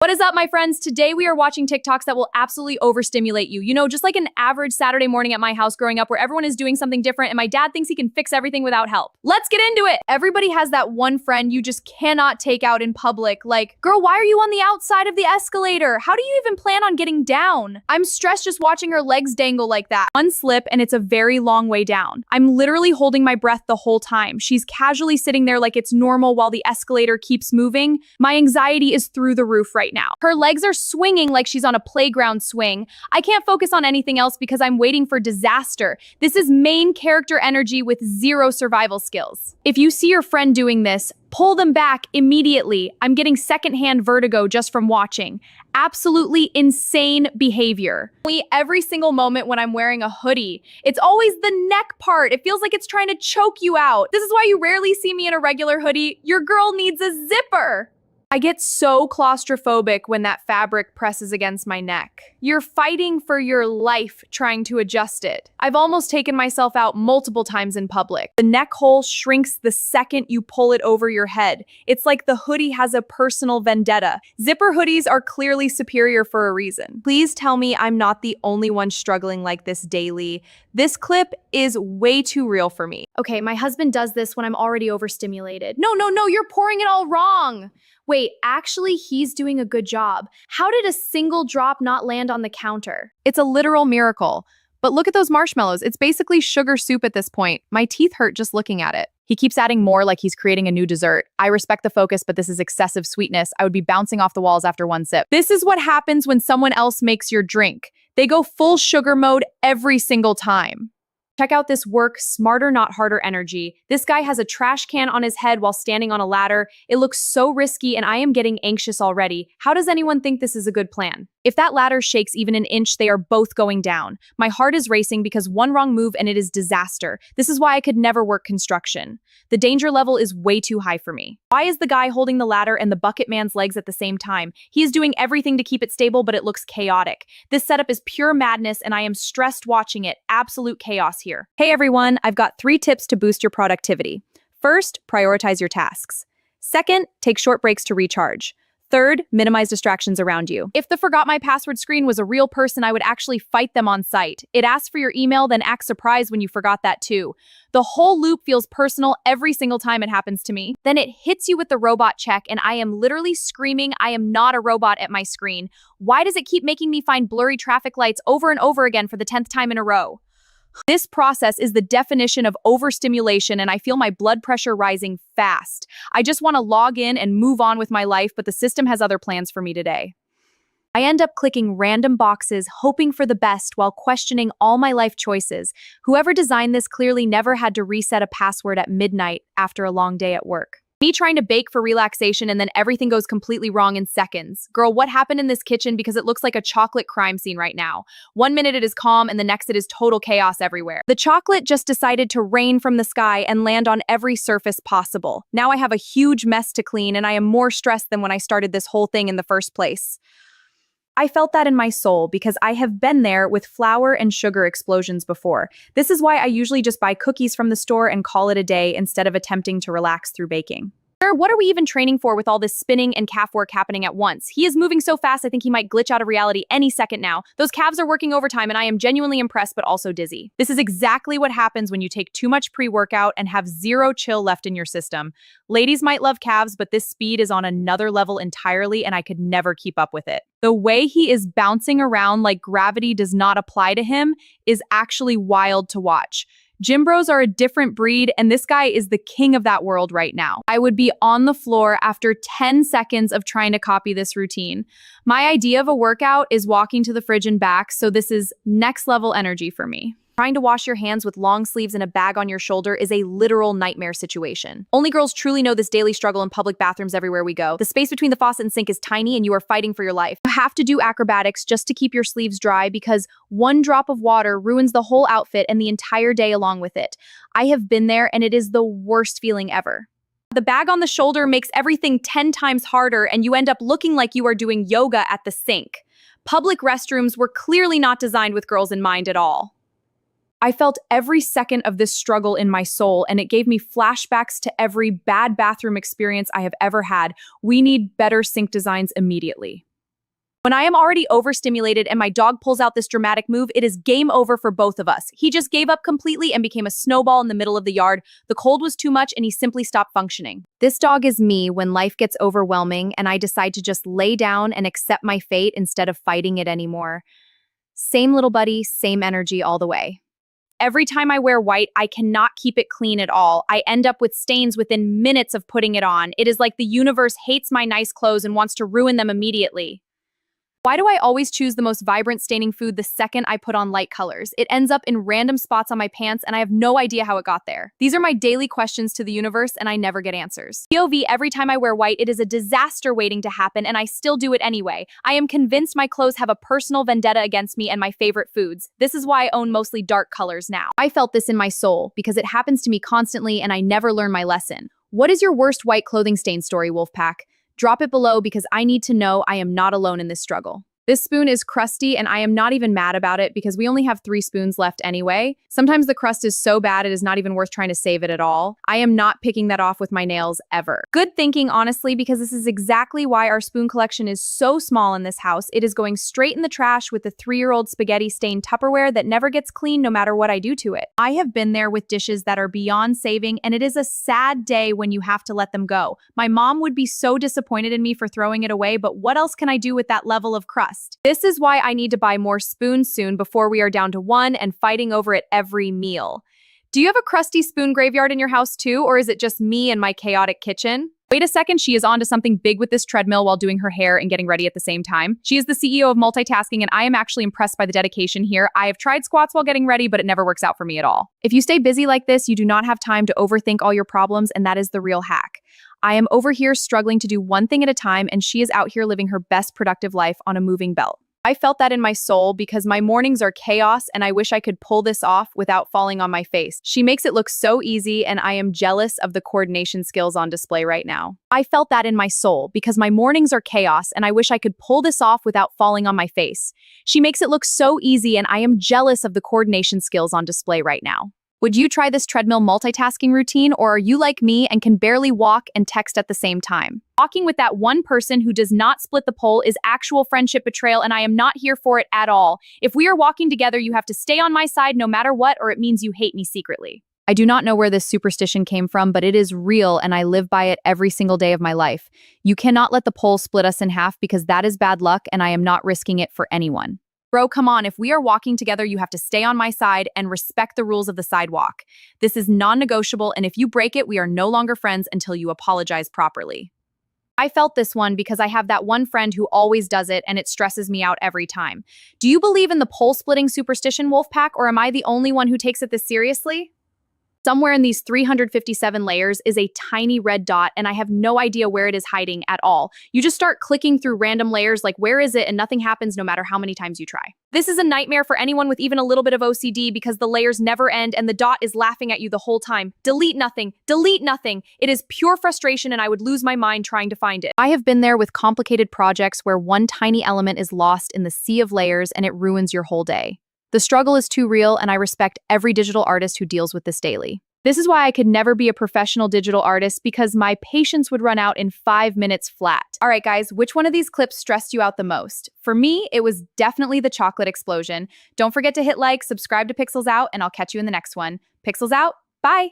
What is up, my friends? Today we are watching TikToks that will absolutely overstimulate you. You know, just like an average Saturday morning at my house growing up where everyone is doing something different and my dad thinks he can fix everything without help. Let's get into it. Everybody has that one friend you just cannot take out in public. Like, girl, why are you on the outside of the escalator? How do you even plan on getting down? I'm stressed just watching her legs dangle like that. One slip and it's a very long way down. I'm literally holding my breath the whole time. She's casually sitting there like it's normal while the escalator keeps moving. My anxiety is through the roof right now. Her legs are swinging like she's on a playground swing. I can't focus on anything else because I'm waiting for disaster. This is main character energy with zero survival skills. If you see your friend doing this, pull them back immediately. I'm getting secondhand vertigo just from watching. Absolutely insane behavior. Every single moment when I'm wearing a hoodie, it's always the neck part. It feels like it's trying to choke you out. This is why you rarely see me in a regular hoodie. Your girl needs a zipper. I get so claustrophobic when that fabric presses against my neck. You're fighting for your life trying to adjust it. I've almost taken myself out multiple times in public. The neck hole shrinks the second you pull it over your head. It's like the hoodie has a personal vendetta. Zipper hoodies are clearly superior for a reason. Please tell me I'm not the only one struggling like this daily. This clip is way too real for me. Okay, my husband does this when I'm already overstimulated. No, you're pouring it all wrong. Wait, actually, he's doing a good job. How did a single drop not land on the counter? It's a literal miracle. But look at those marshmallows. It's basically sugar soup at this point. My teeth hurt just looking at it. He keeps adding more like he's creating a new dessert. I respect the focus, but this is excessive sweetness. I would be bouncing off the walls after one sip. This is what happens when someone else makes your drink. They go full sugar mode every single time. Check out this work smarter, not harder energy. This guy has a trash can on his head while standing on a ladder. It looks so risky and I am getting anxious already. How does anyone think this is a good plan? If that ladder shakes even an inch, they are both going down. My heart is racing because one wrong move and it is disaster. This is why I could never work construction. The danger level is way too high for me. Why is the guy holding the ladder and the bucket man's legs at the same time? He is doing everything to keep it stable, but it looks chaotic. This setup is pure madness and I am stressed watching it. Absolute chaos here. Hey everyone, I've got 3 tips to boost your productivity. First, prioritize your tasks. Second, take short breaks to recharge. Third, minimize distractions around you. If the forgot my password screen was a real person, I would actually fight them on site. It asks for your email, then acts surprised when you forgot that too. The whole loop feels personal every single time it happens to me. Then it hits you with the robot check and I am literally screaming, I am not a robot at my screen. Why does it keep making me find blurry traffic lights over and over again for the 10th time in a row? This process is the definition of overstimulation and I feel my blood pressure rising fast. I just want to log in and move on with my life, but the system has other plans for me today. I end up clicking random boxes, hoping for the best while questioning all my life choices. Whoever designed this clearly never had to reset a password at midnight after a long day at work. Me trying to bake for relaxation and then everything goes completely wrong in seconds. Girl, what happened in this kitchen? Because it looks like a chocolate crime scene right now. One minute it is calm and the next it is total chaos everywhere. The chocolate just decided to rain from the sky and land on every surface possible. Now I have a huge mess to clean and I am more stressed than when I started this whole thing in the first place. I felt that in my soul because I have been there with flour and sugar explosions before. This is why I usually just buy cookies from the store and call it a day instead of attempting to relax through baking. Sir, what are we even training for with all this spinning and calf work happening at once? He is moving so fast I think he might glitch out of reality any second now. Those calves are working overtime and I am genuinely impressed but also dizzy. This is exactly what happens when you take too much pre-workout and have zero chill left in your system. Ladies might love calves, but this speed is on another level entirely and I could never keep up with it. The way he is bouncing around like gravity does not apply to him is actually wild to watch. Gym bros are a different breed, and this guy is the king of that world right now. I would be on the floor after 10 seconds of trying to copy this routine. My idea of a workout is walking to the fridge and back, so this is next level energy for me. Trying to wash your hands with long sleeves and a bag on your shoulder is a literal nightmare situation. Only girls truly know this daily struggle in public bathrooms everywhere we go. The space between the faucet and sink is tiny and you are fighting for your life. You have to do acrobatics just to keep your sleeves dry because one drop of water ruins the whole outfit and the entire day along with it. I have been there and it is the worst feeling ever. The bag on the shoulder makes everything 10 times harder and you end up looking like you are doing yoga at the sink. Public restrooms were clearly not designed with girls in mind at all. I felt every second of this struggle in my soul, and it gave me flashbacks to every bad bathroom experience I have ever had. We need better sink designs immediately. When I am already overstimulated and my dog pulls out this dramatic move, it is game over for both of us. He just gave up completely and became a snowball in the middle of the yard. The cold was too much and he simply stopped functioning. This dog is me when life gets overwhelming and I decide to just lay down and accept my fate instead of fighting it anymore. Same little buddy, same energy all the way. Every time I wear white, I cannot keep it clean at all. I end up with stains within minutes of putting it on. It is like the universe hates my nice clothes and wants to ruin them immediately. Why do I always choose the most vibrant staining food the second I put on light colors? It ends up in random spots on my pants and I have no idea how it got there. These are my daily questions to the universe and I never get answers. POV, every time I wear white, it is a disaster waiting to happen and I still do it anyway. I am convinced my clothes have a personal vendetta against me and my favorite foods. This is why I own mostly dark colors now. I felt this in my soul because it happens to me constantly and I never learn my lesson. What is your worst white clothing stain story, Wolfpack? Drop it below because I need to know I am not alone in this struggle. This spoon is crusty and I am not even mad about it because we only have 3 spoons left anyway. Sometimes the crust is so bad it is not even worth trying to save it at all. I am not picking that off with my nails ever. Good thinking, honestly, because this is exactly why our spoon collection is so small in this house. It is going straight in the trash with the 3-year-old spaghetti stained Tupperware that never gets clean no matter what I do to it. I have been there with dishes that are beyond saving and it is a sad day when you have to let them go. My mom would be so disappointed in me for throwing it away, but what else can I do with that level of crust? This is why I need to buy more spoons soon before we are down to 1 and fighting over it every meal. Do you have a crusty spoon graveyard in your house too, or is it just me and my chaotic kitchen? Wait a second, she is onto something big with this treadmill while doing her hair and getting ready at the same time. She is the CEO of multitasking and I am actually impressed by the dedication here. I have tried squats while getting ready, but it never works out for me at all. If you stay busy like this, you do not have time to overthink all your problems and that is the real hack. I am over here struggling to do one thing at a time and she is out here living her best productive life on a moving belt. I felt that in my soul because my mornings are chaos and I wish I could pull this off without falling on my face. She makes it look so easy and I am jealous of the coordination skills on display right now. I felt that in my soul because my mornings are chaos and I wish I could pull this off without falling on my face. She makes it look so easy and I am jealous of the coordination skills on display right now. Would you try this treadmill multitasking routine, or are you like me and can barely walk and text at the same time? Walking with that one person who does not split the pole is actual friendship betrayal, and I am not here for it at all. If we are walking together, you have to stay on my side no matter what, or it means you hate me secretly. I do not know where this superstition came from, but it is real, and I live by it every single day of my life. You cannot let the pole split us in half because that is bad luck, and I am not risking it for anyone. Bro, come on, if we are walking together, you have to stay on my side and respect the rules of the sidewalk. This is non-negotiable, and if you break it, we are no longer friends until you apologize properly. I felt this one because I have that one friend who always does it, and it stresses me out every time. Do you believe in the pole-splitting superstition, Wolfpack, or am I the only one who takes it this seriously? Somewhere in these 357 layers is a tiny red dot, and I have no idea where it is hiding at all. You just start clicking through random layers like, where is it? And nothing happens no matter how many times you try. This is a nightmare for anyone with even a little bit of OCD because the layers never end and the dot is laughing at you the whole time. Delete nothing. Delete nothing. It is pure frustration and I would lose my mind trying to find it. I have been there with complicated projects where one tiny element is lost in the sea of layers and it ruins your whole day. The struggle is too real, and I respect every digital artist who deals with this daily. This is why I could never be a professional digital artist because my patience would run out in 5 minutes flat. All right, guys, which one of these clips stressed you out the most? For me, it was definitely the chocolate explosion. Don't forget to hit like, subscribe to Pixels Out, and I'll catch you in the next one. Pixels out, bye!